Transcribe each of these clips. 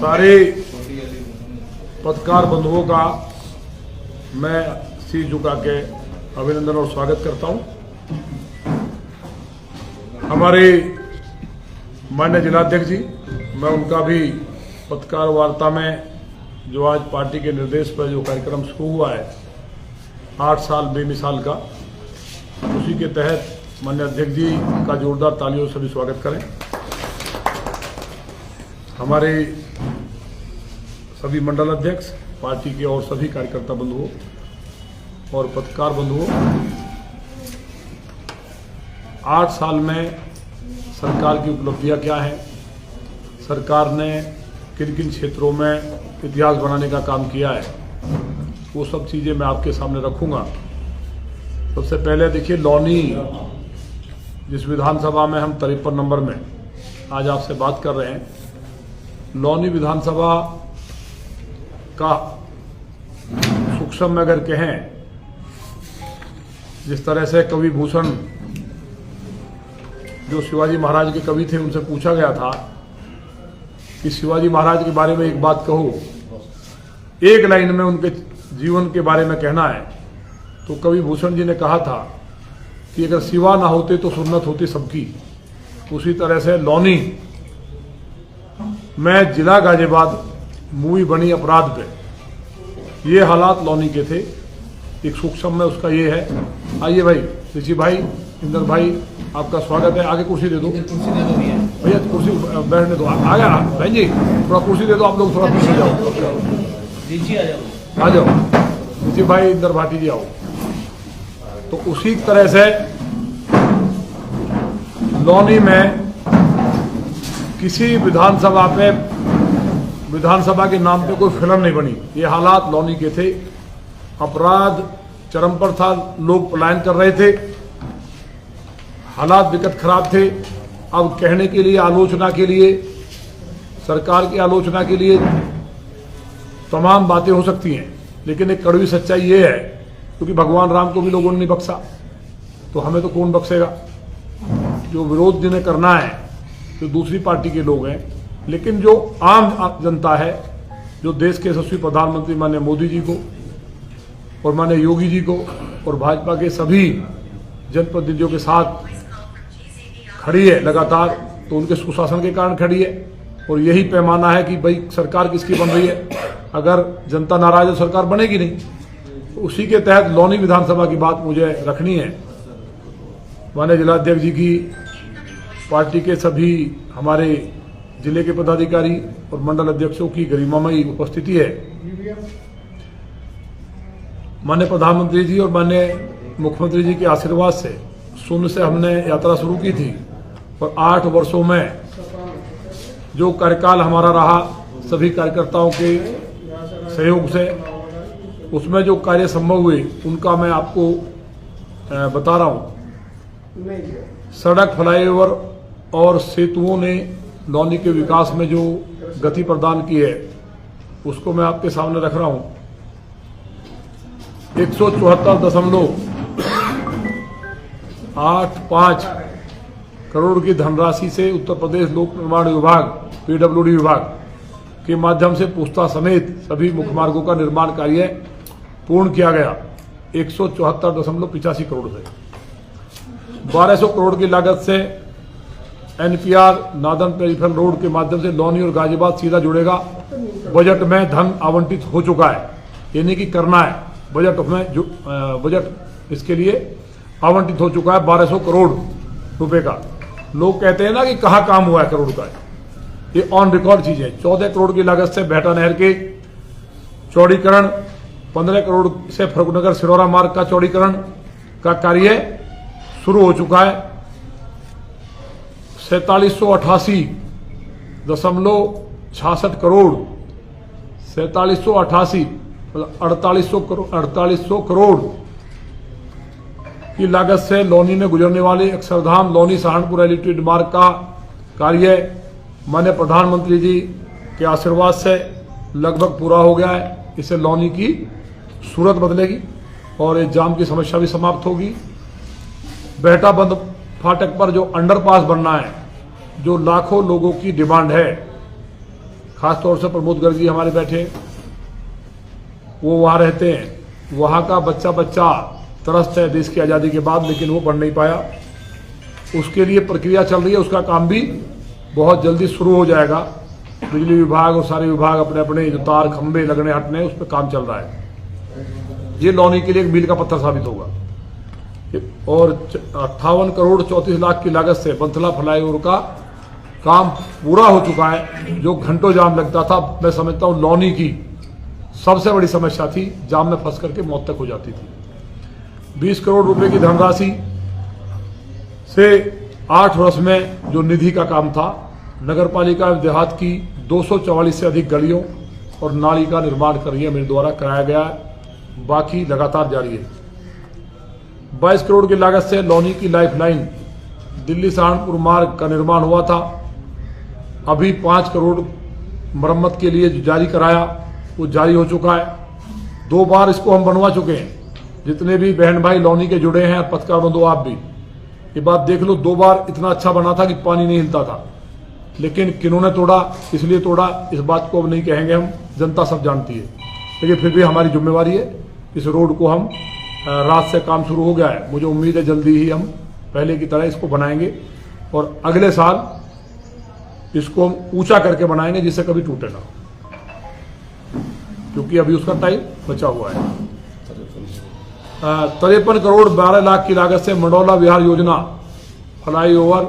सारे पत्रकार बंधुओं का मैं सिर झुका के अभिनंदन और स्वागत करता हूं। हमारे माननीय जिलाध्यक्ष जी, मैं उनका भी पत्रकार वार्ता में जो आज पार्टी के निर्देश पर जो कार्यक्रम शुरू हुआ है 8 साल बेमिसाल का, उसी के तहत माननीय अध्यक्ष जी का जोरदार तालियों से भी स्वागत करें। हमारे सभी मंडल अध्यक्ष, पार्टी के और सभी कार्यकर्ता बंधुओं और पत्रकार बंधुओं, 8 साल में सरकार की उपलब्धियां क्या हैं, सरकार ने किन किन क्षेत्रों में इतिहास बनाने का काम किया है, वो सब चीज़ें मैं आपके सामने रखूंगा। सबसे पहले देखिए, लौनी जिस विधानसभा में हम 53 नंबर में आज आपसे बात कर रहे हैं, लौनी विधानसभा का सूक्ष्म में अगर कहें, जिस तरह से कवि भूषण जो शिवाजी महाराज के कवि थे, उनसे पूछा गया था कि शिवाजी महाराज के बारे में एक बात कहो, एक लाइन में उनके जीवन के बारे में कहना है, तो कवि भूषण जी ने कहा था कि अगर शिवा ना होते तो सुन्नत होती सबकी। उसी तरह से लौनी में जिला गाजियाबाद मूवी बनी अपराध पे, ये हालात लौनी के थे। एक सूक्ष्म में उसका ये है। आइए भाई, ऋषि भाई, इंदर भाई, आपका स्वागत है। आगे कुर्सी दे दो भैया, कुर्सी बैठने दो। आ गया बहन जी, थोड़ा कुर्सी दे दो। आप लोग थोड़ा पीछे जाओ, आ जाओ। ऋषि भाई, इंदर भाटी जी आओ। तो उसी तरह से लौनी में किसी विधानसभा के नाम पे कोई फिल्म नहीं बनी। ये हालात लौनी के थे। अपराध चरम पर था, लोग पलायन कर रहे थे, हालात विकट खराब थे। अब कहने के लिए, आलोचना के लिए, सरकार की आलोचना के लिए तमाम बातें हो सकती हैं, लेकिन एक कड़वी सच्चाई ये है, क्योंकि भगवान राम को भी लोगों ने नहीं बख्शा, तो हमें तो कौन बख्शेगा। जो विरोध जिन्हें करना है तो दूसरी पार्टी के लोग हैं, लेकिन जो आम जनता है, जो देश के यशस्वी प्रधानमंत्री माननीय मोदी जी को और माननीय योगी जी को और भाजपा के सभी जनप्रतिनिधियों के साथ खड़ी है लगातार, तो उनके सुशासन के कारण खड़ी है। और यही पैमाना है कि भाई सरकार किसकी बन रही है। अगर जनता नाराज है, सरकार बनेगी नहीं। तो उसी के तहत लौनी विधानसभा की बात मुझे रखनी है। माननीय जिलाध्यक्ष जी की, पार्टी के सभी हमारे जिले के पदाधिकारी और मंडल अध्यक्षों की गरिमामयी उपस्थिति है। माननीय प्रधानमंत्री जी और माननीय मुख्यमंत्री जी के आशीर्वाद से शून्य से हमने यात्रा शुरू की थी, और 8 वर्षों में जो कार्यकाल हमारा रहा, सभी कार्यकर्ताओं के सहयोग से, उसमें जो कार्य संभव हुए उनका मैं आपको बता रहा हूं। सड़क, फ्लाईओवर और सेतुओं ने लौनी के विकास में जो गति प्रदान की है, उसको मैं आपके सामने रख रहा हूं। 174.85 करोड़ की धनराशि से उत्तर प्रदेश लोक निर्माण विभाग, पीडब्ल्यूडी विभाग के माध्यम से पूछताछ समेत सभी मुख्य मार्गों का निर्माण कार्य पूर्ण किया गया। 174.85 करोड़ से 1200 करोड़ की लागत से एनपीआर नादन पेरीफेरल रोड के माध्यम से लौनी और गाजियाबाद सीधा जुड़ेगा। बजट में धन आवंटित हो चुका है, यानी कि करना है। बजट इसके लिए आवंटित हो चुका है 1200 करोड़ रुपए का। लोग कहते हैं ना कि कहाँ काम हुआ है करोड़ का, ये ऑन रिकॉर्ड चीज है। 14 करोड़ की लागत से बेहटा नहर के चौड़ीकरण, 15 करोड़ से फर्रुखनगर सिरौरा मार्ग का चौड़ीकरण का कार्य शुरू हो चुका है। 4788.66 करोड़, 4788 4800 करोड़ की लागत से लौनी में गुजरने वाले अक्षरधाम लौनी सहारनपुर एलिवेटेड मार्ग का कार्य माननीय प्रधानमंत्री जी के आशीर्वाद से लगभग पूरा हो गया है। इससे लौनी की सूरत बदलेगी और इस जाम की समस्या भी समाप्त होगी। बेहटा बंद फाटक पर जो अंडरपास बनना है, जो लाखों लोगों की डिमांड है, खासतौर से प्रमोद गर्ग जी हमारे बैठे, वो वहाँ रहते हैं, वहाँ का बच्चा बच्चा तरसता है देश की आज़ादी के बाद, लेकिन वो बन नहीं पाया। उसके लिए प्रक्रिया चल रही है, उसका काम भी बहुत जल्दी शुरू हो जाएगा। बिजली विभाग और सारे विभाग अपने अपने जो तार खंभे लगने हटने उस पर काम चल रहा है। ये लौनी के लिए एक मील का पत्थर साबित होगा। और 58 करोड़ 34 लाख की लागत से बंथला फ्लाईओवर का काम पूरा हो चुका है। जो घंटों जाम लगता था, मैं समझता हूँ लौनी की सबसे बड़ी समस्या थी, जाम में फंस करके मौत तक हो जाती थी। 20 करोड़ रुपए की धनराशि से 8 वर्ष में जो निधि का काम था, नगर पालिका देहात की 244 से अधिक गलियों और नाली का निर्माण कार्य मेरे द्वारा कराया गया है, बाकी लगातार जारी है। 22 करोड़ की लागत से लौनी की लाइफलाइन दिल्ली सहारनपुर मार्ग का निर्माण हुआ था। अभी 5 करोड़ मरम्मत के लिए जारी कराया, वो जारी हो चुका है। 2 बार इसको हम बनवा चुके हैं। जितने भी बहन भाई लौनी के जुड़े हैं, पत्रकार बंधु आप भी, ये बात देख लो, 2 बार इतना अच्छा बना था कि पानी नहीं हिलता था। लेकिन किन्होंने तोड़ा, इसलिए तोड़ा, इस बात को अब नहीं कहेंगे हम, जनता सब जानती है। लेकिन फिर भी हमारी जिम्मेवारी है। इस रोड को हम रात से काम शुरू हो गया है, मुझे उम्मीद है जल्दी ही हम पहले की तरह इसको बनाएंगे और अगले साल इसको हम ऊंचा करके बनाएंगे जिससे कभी टूटे ना, क्योंकि अभी उसका टाइम बचा हुआ है। 53 करोड़ 12 लाख की लागत से मंडौला विहार योजना फ्लाईओवर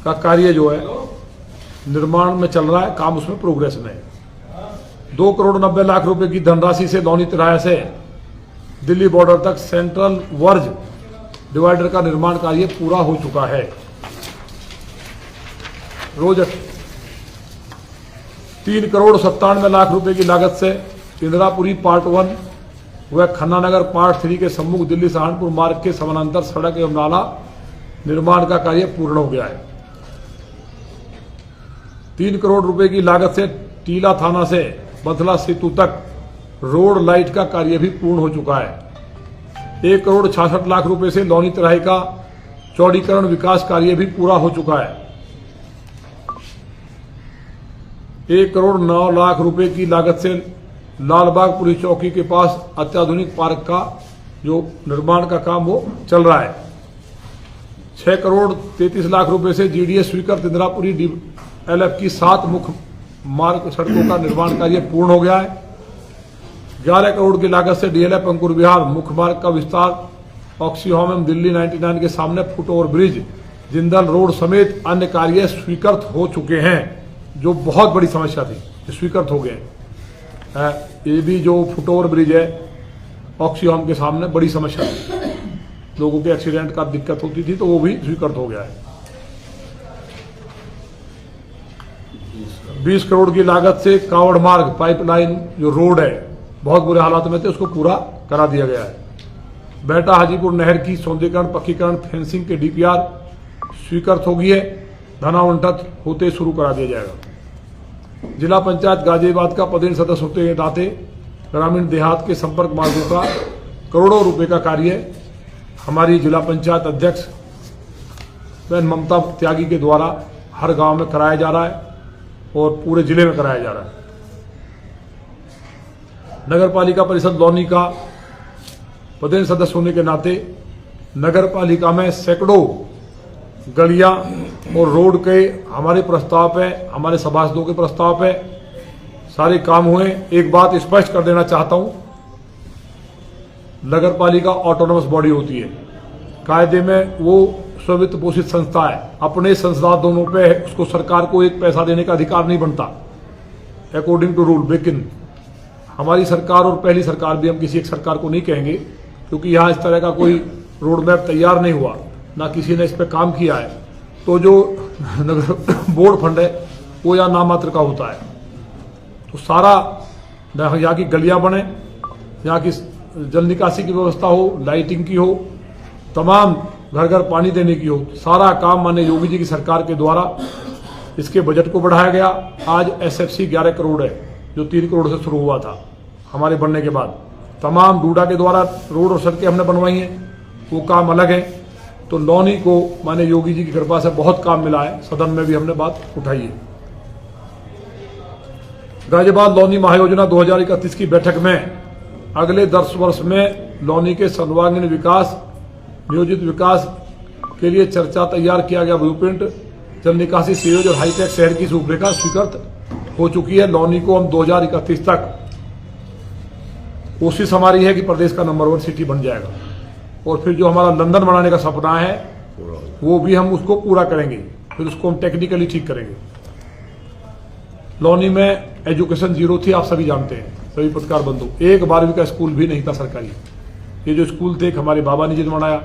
का कार्य जो है निर्माण में चल रहा है, काम उसमें प्रोग्रेस में है। 2 करोड़ 90 लाख रुपए की धनराशि से लौनी तिराया से दिल्ली बॉर्डर तक सेंट्रल वर्ज डिवाइडर का निर्माण कार्य पूरा हो चुका है। रोज 3 करोड़ 97 लाख रुपए की लागत से इंदिरापुरी पार्ट 1 व खन्ना नगर पार्ट 3 के सम्मुख दिल्ली सहारनपुर मार्ग के समानांतर सड़क एवं नाला निर्माण का कार्य पूर्ण हो गया है। 3 करोड़ रुपए की लागत से टीला थाना से बथला सेतु तक रोड लाइट का कार्य भी पूर्ण हो चुका है। 1 करोड़ 66 लाख रुपए से लौनी तिराही का चौड़ीकरण विकास कार्य भी पूरा हो चुका है। 1 करोड़ 9 लाख रुपए की लागत से लालबाग पुलिस चौकी के पास अत्याधुनिक पार्क का जो निर्माण का काम वो चल रहा है। 6 करोड़ 33 लाख रुपए से जीडीएस स्वीकृत इंदिरापुरी DLF की 7 मुख्य मार्ग सड़कों का निर्माण कार्य पूर्ण हो गया है। 11 करोड़ की लागत से DLF अंकुर विहार मुख्य मार्ग का विस्तार ऑक्सीहोम दिल्ली 99 के सामने foot over bridge Jindal road समेत अन्य कार्य स्वीकृत हो चुके हैं, जो बहुत बड़ी समस्या थी, स्वीकृत हो गए। ये भी जो फुट ओवर ब्रिज है ऑक्सीहोम के सामने बड़ी समस्या थी, लोगों के एक्सीडेंट का दिक्कत होती थी, तो वो भी स्वीकृत हो गया है। 20 करोड़ की लागत से कावड़ मार्ग पाइपलाइन जो रोड है बहुत बुरे हालात में थे, उसको पूरा करा दिया गया है। बेटा हाजीपुर नहर की सौंदर्यीकरण पक्कीकरण फेंसिंग के DPR स्वीकृत हो गई है, धनावंटन होते शुरू करा दिया जाएगा। जिला पंचायत गाजियाबाद का पदेन सदस्य होते के नाते ग्रामीण देहात के संपर्क मार्गों का करोड़ों रुपए का कार्य हमारी जिला पंचायत अध्यक्ष बहन ममता त्यागी के द्वारा हर गांव में कराया जा रहा है और पूरे जिले में कराया जा रहा है। नगर पालिका परिषद लौनी का पदेन सदस्य होने के नाते नगर पालिका में सैकड़ों गलियां और रोड के हमारे प्रस्ताव पे, हमारे सभासदों के प्रस्ताव पे सारे काम हुए। एक बात स्पष्ट कर देना चाहता हूं, नगर पालिका ऑटोनोमस बॉडी होती है, कायदे में वो स्वित्त पोषित संस्था है, अपने संसाधनों पे उसको सरकार को एक पैसा देने का अधिकार नहीं बनता अकॉर्डिंग टू रूल। लेकिन हमारी सरकार और पहली सरकार भी, हम किसी एक सरकार को नहीं कहेंगे क्योंकि यहाँ इस तरह का कोई रोड मैप तैयार नहीं हुआ, ना किसी ने इस पर काम किया है, तो जो नगर बोर्ड फंड है वो यहाँ नाम मात्र का होता है। तो सारा यहाँ की गलियां बने, यहाँ की जल निकासी की व्यवस्था हो, लाइटिंग की हो, तमाम घर घर पानी देने की हो, सारा काम माननीय योगी जी की सरकार के द्वारा इसके बजट को बढ़ाया गया। आज SFC 11 करोड़ है, जो 3 करोड़ से शुरू हुआ था हमारे बनने के बाद। तमाम डूडा के द्वारा रोड और सड़कें हमने बनवाई हैं, वो काम अलग है। तो लौनी को माने योगी जी की कृपा से बहुत काम मिला है। सदन में भी हमने बात उठाई है। गाजियाबाद लौनी महायोजना 2031 की बैठक में अगले 10 वर्ष में लौनी के सर्वांगीण विकास, नियोजित विकास के लिए चर्चा तैयार किया गया ब्लूप्रिंट, जल निकासी सीवेज और हाईटेक शहर की रूपरेखा स्वीकृत हो चुकी है। लौनी को हम 2031 तक कोशिश हमारी है कि प्रदेश का नंबर 1 सिटी बन जाएगा, और फिर जो हमारा लंदन बनाने का सपना है वो भी हम उसको पूरा करेंगे, फिर उसको हम टेक्निकली ठीक करेंगे। लौनी में एजुकेशन जीरो थी, आप सभी जानते हैं, सभी पत्रकार बंधु। एक 12वीं का स्कूल भी नहीं था सरकारी। ये जो स्कूल थे हमारे बाबा ने जिन बनाया,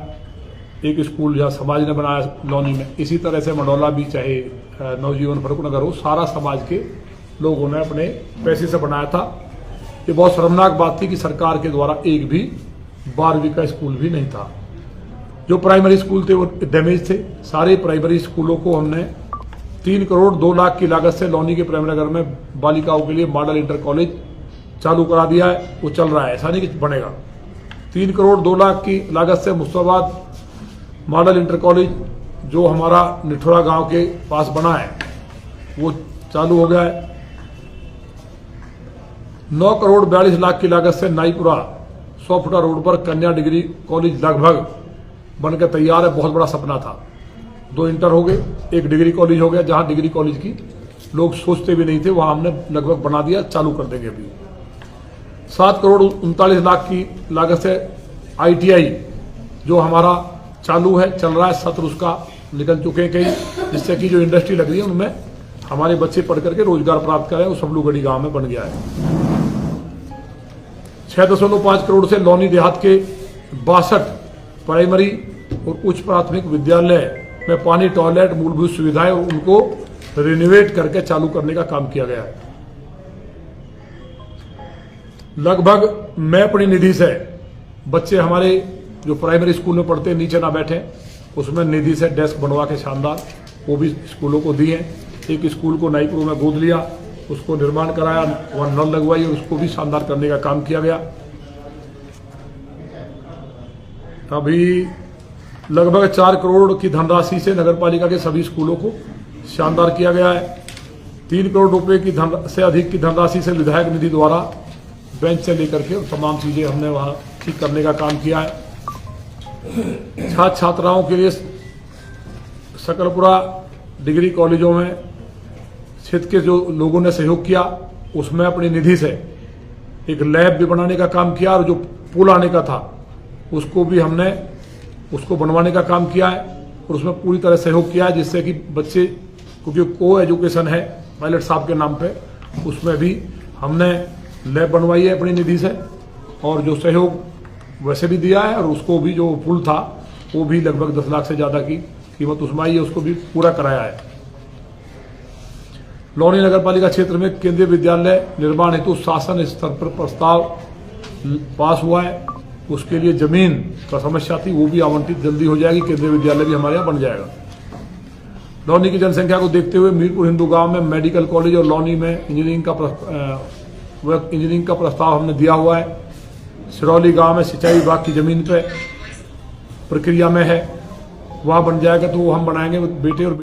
एक स्कूल जहाँ समाज ने बनाया लौनी में। इसी तरह से मंडौला भी, चाहे नवजीवन फरूखनगर हो, सारा समाज के लोगों ने अपने पैसे से बनाया था। ये बहुत शर्मनाक बात थी कि सरकार के द्वारा एक भी 12वीं का स्कूल भी नहीं था। जो प्राइमरी स्कूल थे वो डैमेज थे। सारे प्राइमरी स्कूलों को हमने 3 करोड़ 2 लाख की लागत से लौनी के प्राइमरी नगर में बालिकाओं के लिए मॉडल इंटर कॉलेज चालू करा दिया है। वो चल रहा है, ऐसा नहीं कि बनेगा। 3 करोड़ 2 लाख की लागत से मुस्तफाबाद मॉडल इंटर कॉलेज जो हमारा निठोरा गांव के पास बना है वो चालू हो गया है। 9 करोड़ 42 लाख की लागत से नाईपुरा 100 फुटा रोड पर कन्या डिग्री कॉलेज लगभग बनकर तैयार है। बहुत बड़ा सपना था। 2 इंटर हो गए, 1 डिग्री कॉलेज हो गया। जहां डिग्री कॉलेज की लोग सोचते भी नहीं थे वहां हमने लगभग बना दिया, चालू कर देंगे अभी। 7 करोड़ 39 लाख की लागत से ITI जो हमारा चालू है, चल रहा है। सत्र उसका निकल चुके हैं कई, जिससे कि जो इंडस्ट्री लग रही है उनमें हमारे बच्चे पढ़ करके रोजगार प्राप्त करें। वो सबलूगढ़ी गांव में बन गया है। 6.5 करोड़ से लौनी देहात के 62 प्राइमरी और उच्च प्राथमिक विद्यालय में पानी, टॉयलेट, मूलभूत सुविधाएं और उनको रिनोवेट करके चालू करने का काम किया गया है। लगभग मैं अपनी निधि से बच्चे हमारे जो प्राइमरी स्कूल में पढ़ते हैं नीचे ना बैठे, उसमें निधि से डेस्क बनवा के शानदार वो भी स्कूलों को दिए। एक स्कूल को नाईपुर में गोद लिया, उसको निर्माण कराया, वहां नल लगवाई और उसको भी शानदार करने का काम किया गया। अभी लगभग 4 करोड़ की धनराशि से नगरपालिका के सभी स्कूलों को शानदार किया गया है। 3 करोड़ रुपए की से अधिक की धनराशि से विधायक निधि द्वारा बेंच से लेकर के तमाम चीजें हमने वहां ठीक करने का काम किया है। छात्र छात्राओं के लिए सकलपुरा डिग्री कॉलेजों में क्षेत्र के जो लोगों ने सहयोग किया उसमें अपनी निधि से एक लैब भी बनाने का काम किया, और जो पुल आने का था उसको भी हमने उसको बनवाने का काम किया है, और उसमें पूरी तरह सहयोग किया है, जिससे कि बच्चे, क्योंकि को एजुकेशन है पायलट साहब के नाम पे, उसमें भी हमने लैब बनवाई है अपनी निधि से, और जो सहयोग वैसे भी दिया है, और उसको भी जो पुल था वो भी लगभग 10 लाख से ज्यादा की कीमत उसमें आई है, उसको भी पूरा कराया है। लौनी नगरपालिका क्षेत्र में केंद्रीय विद्यालय निर्माण हेतु शासन स्तर पर प्रस्ताव पास हुआ है। उसके लिए जमीन का समस्या थी, वो भी आवंटित जल्दी हो जाएगी। केंद्रीय विद्यालय भी हमारे यहाँ बन जाएगा। लौनी की जनसंख्या को देखते हुए मीरपुर हिंदू गांव में मेडिकल कॉलेज और लौनी में इंजीनियरिंग का प्रस्ताव हमने दिया हुआ है। सिरौली गांव में सिंचाई विभाग की जमीन पे प्रक्रिया में है, वहां बन जाएगा, तो वो हम बनाएंगे। बेटे और